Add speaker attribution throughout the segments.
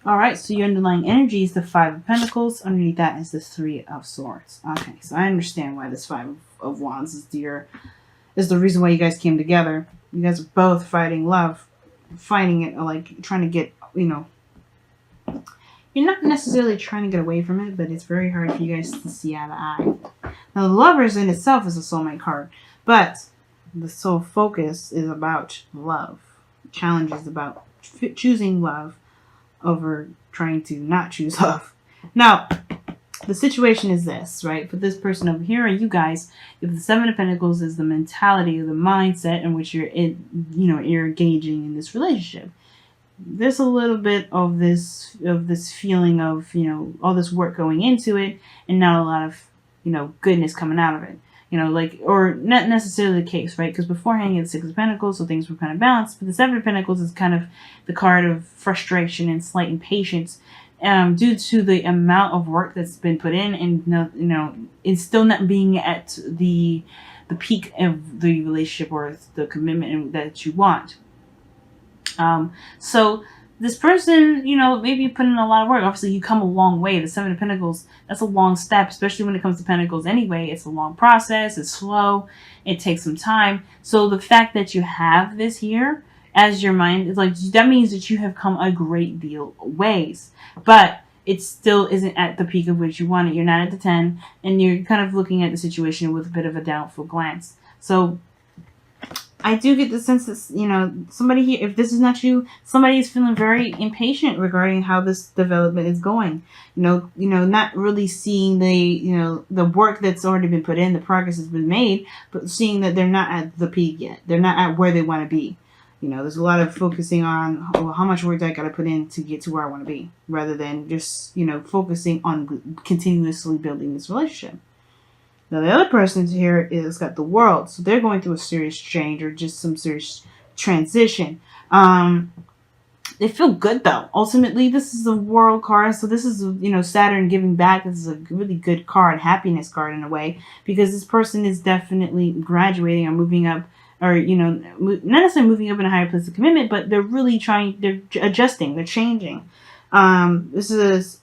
Speaker 1: All right, so your underlying energy is the Five of Pentacles. Underneath that is the Three of Swords. Okay, so I understand why this Five of Wands is the reason why you guys came together. You guys are both fighting love, fighting it, like trying to get, you're not necessarily trying to get away from it, but it's very hard for you guys to see eye to eye. Now, the Lovers in itself is a soulmate card, but the soul focus is about love. Challenge is about choosing love over trying to not choose love. Now, the situation is this, right? For this person over here, and you guys, if the Seven of Pentacles is the mentality or the mindset in which you're engaging in this relationship, there's a little bit of this feeling of all this work going into it, and not a lot of goodness coming out of it. Or not necessarily the case, right? Because beforehand you had the Six of Pentacles, so things were kind of balanced. But the Seven of Pentacles is kind of the card of frustration and slight impatience, due to the amount of work that's been put in, and it's still not being at the peak of the relationship or the commitment that you want. So this person, maybe put in a lot of work. Obviously, you come a long way. The Seven of Pentacles, that's a long step, especially when it comes to Pentacles anyway. It's a long process. It's slow. It takes some time. So the fact that you have this here as your mind, is like, that means that you have come a great deal ways. But it still isn't at the peak of which you want it. You're not at the 10, and you're kind of looking at the situation with a bit of a doubtful glance. So I do get the sense that, somebody here, if this is not you, somebody is feeling very impatient regarding how this development is going. Not really seeing the work that's already been put in, the progress has been made, but seeing that they're not at the peak yet. They're not at where they want to be. There's a lot of focusing on, how much work I got to put in to get to where I want to be, rather than just, focusing on continuously building this relationship. Now, the other person here is got the World. So they're going through a serious change or just some serious transition. They feel good, though. Ultimately, this is a World card. So this is, Saturn giving back. This is a really good card, happiness card in a way, because this person is definitely graduating or moving up, or, not necessarily moving up in a higher place of commitment, but they're really they're adjusting, they're changing. This is,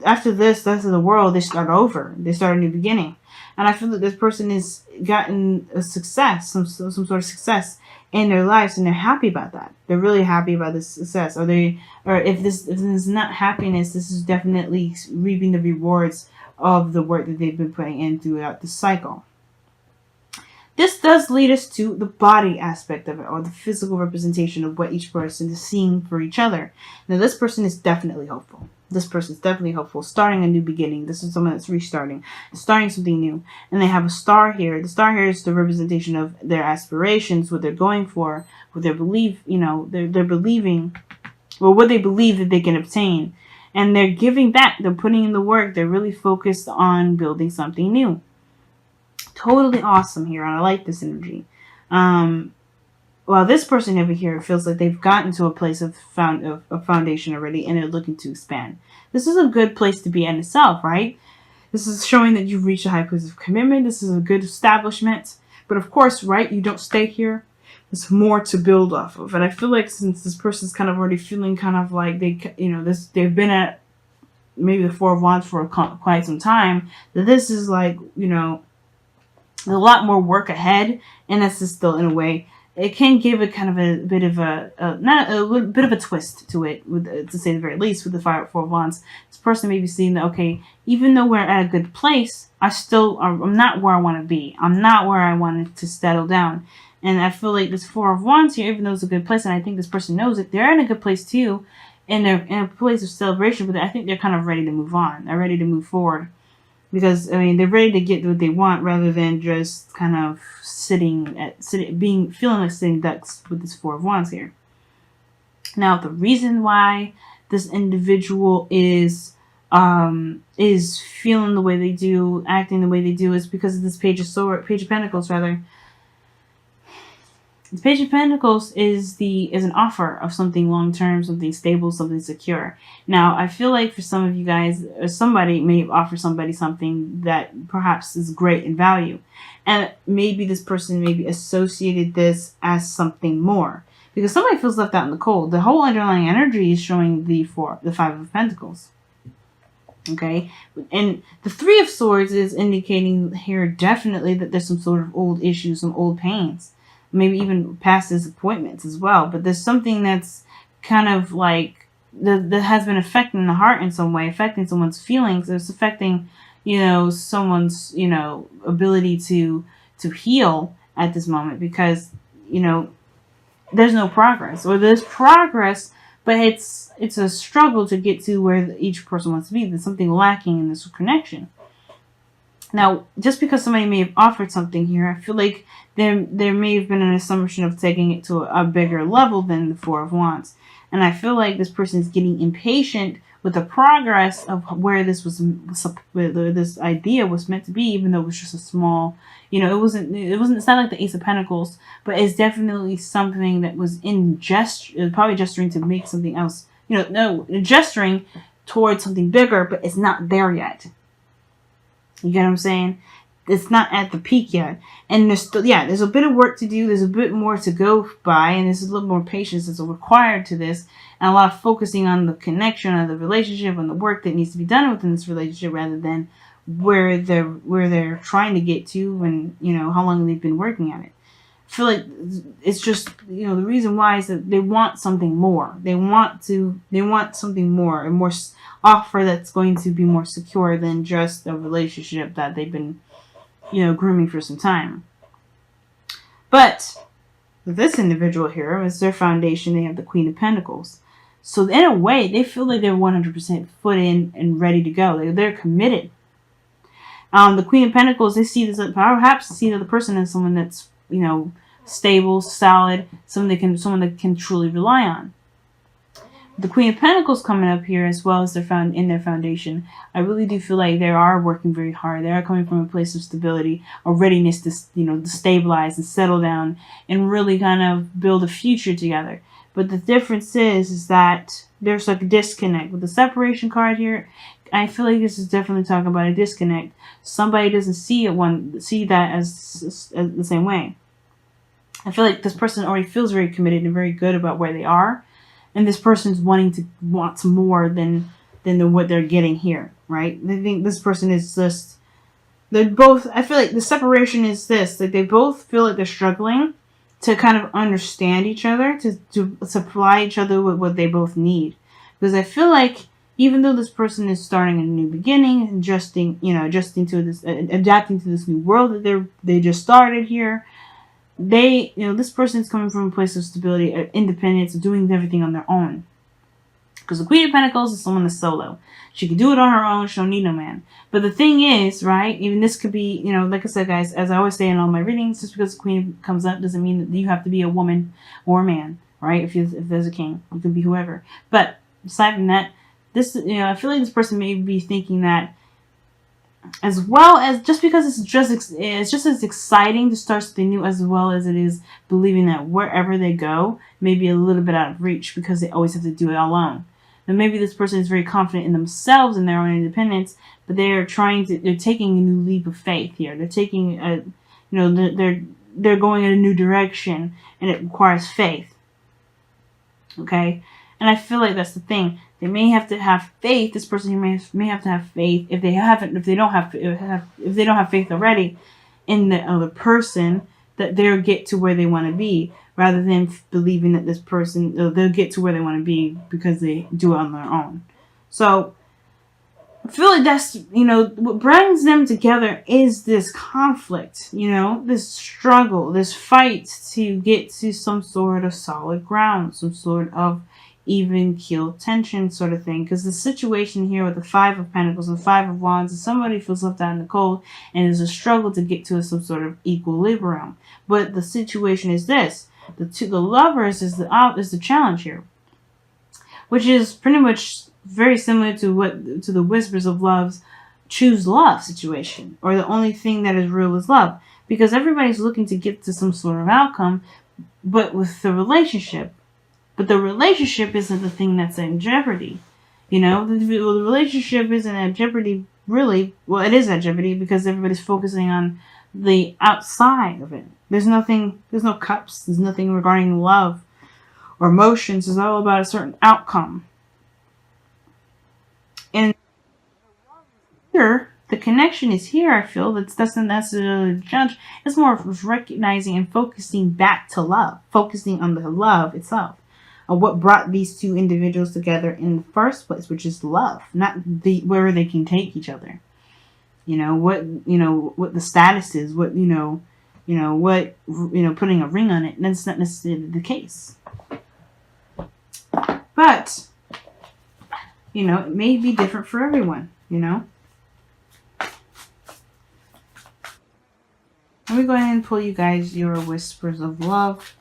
Speaker 1: after this, that's the World, they start over. They start a new beginning. And I feel that this person has gotten a success, some sort of success in their lives, and they're happy about that. They're really happy about this success. Or if this is not happiness, this is definitely reaping the rewards of the work that they've been putting in throughout the cycle. This does lead us to the body aspect of it, or the physical representation of what each person is seeing for each other. Now, this person is definitely hopeful. This person is definitely hopeful, starting a new beginning. This is someone that's restarting, starting something new. And they have a star here. The star here is the representation of their aspirations, what they're going for, what they believe, they're believing, or what they believe that they can obtain. And they're giving back. They're putting in the work. They're really focused on building something new. Totally awesome here. I like this energy. Well, this person over here feels like they've gotten to a place of foundation already, and they're looking to expand. This is a good place to be in itself, right? This is showing that you've reached a high place of commitment. This is a good establishment. But of course, right, you don't stay here. There's more to build off of. And I feel like since this person's kind of already feeling kind of like they've been at maybe the Four of Wands for quite some time, that this is like, a lot more work ahead, and that's just still in a way. It can give a kind of a bit of a bit of a twist to it, to say the very least, with the Four of Wands. This person may be seeing that, okay, even though we're at a good place, I'm not where I want to be. I'm not where I wanted to settle down. And I feel like this Four of Wands here, even though it's a good place, and I think this person knows it, they're in a good place too, and they're in a place of celebration, but I think they're kind of ready to move on. They're ready to move forward. Because, they're ready to get what they want, rather than just kind of feeling like sitting ducks with this Four of Wands here. Now, the reason why this individual is feeling the way they do, acting the way they do, is because of this Page of Pentacles, rather. The Page of Pentacles is an offer of something long-term, something stable, something secure. Now, I feel like for some of you guys, or somebody may offer somebody something that perhaps is great in value. And maybe this person maybe associated this as something more. because somebody feels left out in the cold. The whole underlying energy is showing the Five of Pentacles. Okay, and the Three of Swords is indicating here definitely that there's some sort of old issues, some old pains, maybe even past disappointments as well. But there's something that's kind of like that has been affecting the heart in some way, affecting someone's feelings. It's affecting, someone's, ability to heal at this moment, because, there's no progress, or there's progress, but it's a struggle to get to where each person wants to be. There's something lacking in this connection. Now, just because somebody may have offered something here, I feel like there may have been an assumption of taking it to a bigger level than the Four of Wands. And I feel like this person is getting impatient with the progress of where this idea was meant to be, even though it was just a small, it's not like the Ace of Pentacles, but it's definitely something that was probably gesturing to make something else, gesturing towards something bigger, but it's not there yet. You get what I'm saying? It's not at the peak yet. And there's a bit of work to do. There's a bit more to go by. And there's a little more patience that's required to this. And a lot of focusing on the connection, on the relationship, on the work that needs to be done within this relationship, rather than where they're trying to get to, and, how long they've been working at it. I feel like it's just, the reason why is that they want something more. They want something more, a more offer that's going to be more secure than just a relationship that they've been, grooming for some time. But this individual here is their foundation. They have the Queen of Pentacles. So in a way, they feel like they're 100% foot in and ready to go. They're committed. The Queen of Pentacles, they see this, perhaps see the person as someone that's, stable, solid, someone that can truly rely on. The Queen of Pentacles coming up here, as well as their foundation, I really do feel like they are working very hard. They are coming from a place of stability, a readiness to, to stabilize and settle down and really kind of build a future together. But the difference is that there's like a disconnect. With the separation card here, I feel like this is definitely talking about a disconnect. Somebody doesn't see that as the same way. I feel like this person already feels very committed and very good about where they are. And this person's wants more than what they're getting here, right? They think this person is just, they're both, I feel like the separation is this, like they both feel like they're struggling to kind of understand each other, to supply each other with what they both need. Because I feel like even though this person is starting a new beginning, adapting to this new world that they just started here, this person is coming from a place of stability, independence, doing everything on their own. Because the Queen of Pentacles is someone that's solo. She can do it on her own. She don't need no man. But the thing is, right, even this could be, like I said, guys, as I always say in all my readings, just because the Queen comes up doesn't mean that you have to be a woman or a man, right? If there's a king, you can be whoever. But aside from that, this, I feel like this person may be thinking that, as well as just because it's just as exciting to start something new, as well as it is believing that wherever they go may be a little bit out of reach because they always have to do it alone. And maybe this person is very confident in themselves and their own independence, but they're taking a new leap of faith here. They're taking they're going in a new direction, and it requires faith. Okay, and I feel like that's the thing. They may have to have faith. This person here may have to have faith if they don't have faith already in the other person, that they'll get to where they want to be, rather than believing that this person they'll get to where they want to be because they do it on their own. So I feel like that's what brings them together is this conflict, this struggle, this fight to get to some sort of solid ground, some sort of even keel tension sort of thing. Because the situation here with the Five of Pentacles and Five of Wands is somebody feels left out in the cold and there's a struggle to get to some sort of equilibrium. But the situation is this: the Lovers is the challenge here, which is pretty much very similar to the Whispers of Love's choose love situation, or the only thing that is real is love, because everybody's looking to get to some sort of outcome, but with the relationship. But the relationship isn't the thing that's in jeopardy. The relationship isn't at jeopardy, really. Well, it is at jeopardy because everybody's focusing on the outside of it. There's no cups. There's nothing regarding love. or emotions is all about a certain outcome. And here, the connection is here, I feel. That doesn't necessarily judge. It's more of recognizing and focusing back to love. Focusing on the love itself. Of what brought these two individuals together in the first place, which is love. Not where they can take each other. What the status is, what putting a ring on it. That's not necessarily the case. But, it may be different for everyone, Let me go ahead and pull you guys your whispers of love.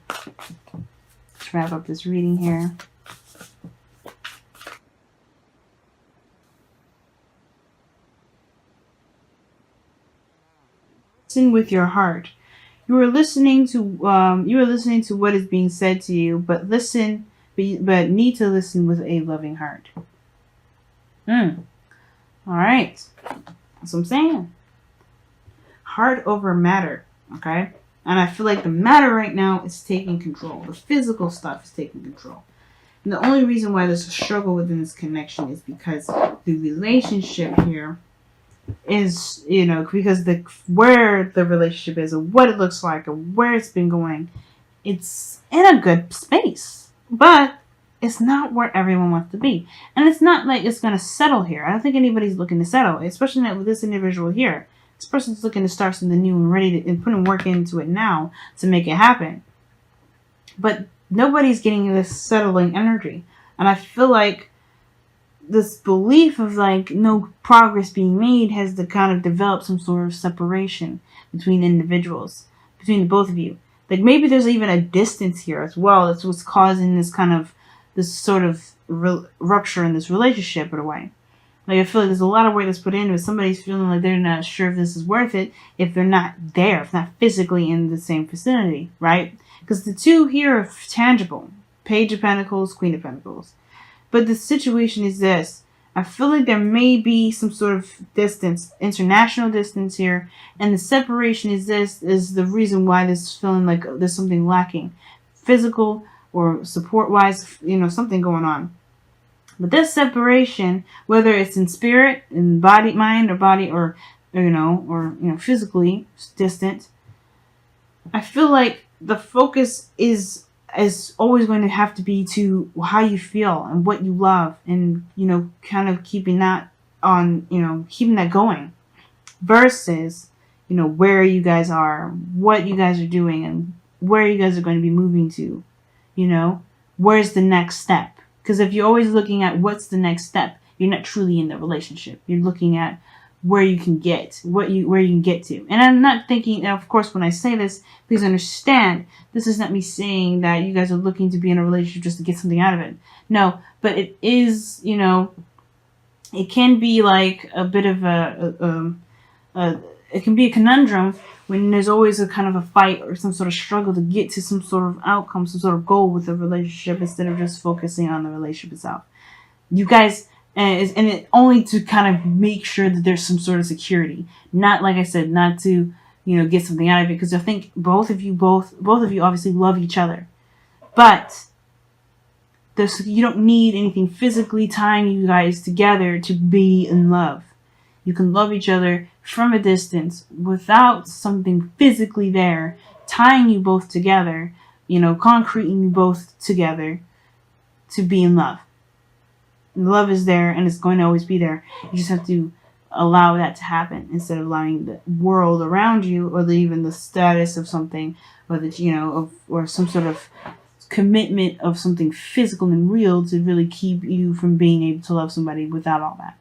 Speaker 1: Let's wrap up this reading here. Listen with your heart. You are listening to what is being said to you, but need to listen with a loving heart. All right. That's what I'm saying. Heart over matter. Okay? And I feel like the matter right now is taking control. The physical stuff is taking control. And the only reason why there's a struggle within this connection is because the relationship here is, because where the relationship is, or what it looks like, or where it's been going, it's in a good space. But it's not where everyone wants to be. And it's not like it's going to settle here. I don't think anybody's looking to settle, especially not with this individual here. This person's looking to start something new and ready to and putting work into it now to make it happen. But nobody's getting this settling energy. And I feel like this belief of no progress being made has to kind of develop some sort of separation between individuals, between the both of you. Like maybe there's even a distance here as well. That's what's causing this sort of rupture in this relationship in a way. Like I feel like there's a lot of work that's put into it. Somebody's feeling like they're not sure if this is worth it if they're not there, if not physically in the same vicinity, right? Because the two here are tangible. Page of Pentacles, Queen of Pentacles. But the situation is this. I feel like there may be some sort of distance, international distance here. And the separation is the reason why this is feeling like there's something lacking. Physical or support-wise, something going on. But this separation, whether it's in spirit, in body, mind, or body, or physically distant, I feel like the focus is always going to have to be to how you feel and what you love, and kind of keeping that going, versus where you guys are, what you guys are doing, and where you guys are going to be moving to. Where's the next step? Because if you're always looking at what's the next step, you're not truly in the relationship. You're looking at where you can get, where you can get to. And I'm not thinking, and of course, when I say this, please understand, this is not me saying that you guys are looking to be in a relationship just to get something out of it. No, but it is, it can be like a bit of it can be a conundrum when there's always a kind of a fight or some sort of struggle to get to some sort of outcome, some sort of goal with the relationship instead of just focusing on the relationship itself. You guys, and it only to kind of make sure that there's some sort of security. Not, like I said, not to, get something out of it, because I think both of you obviously love each other. But you don't need anything physically tying you guys together to be in love. You can love each other from a distance without something physically there tying you both together, concreting you both together to be in love. And love is there and it's going to always be there. You just have to allow that to happen instead of allowing the world around you or even the status of something or or some sort of commitment of something physical and real to really keep you from being able to love somebody without all that.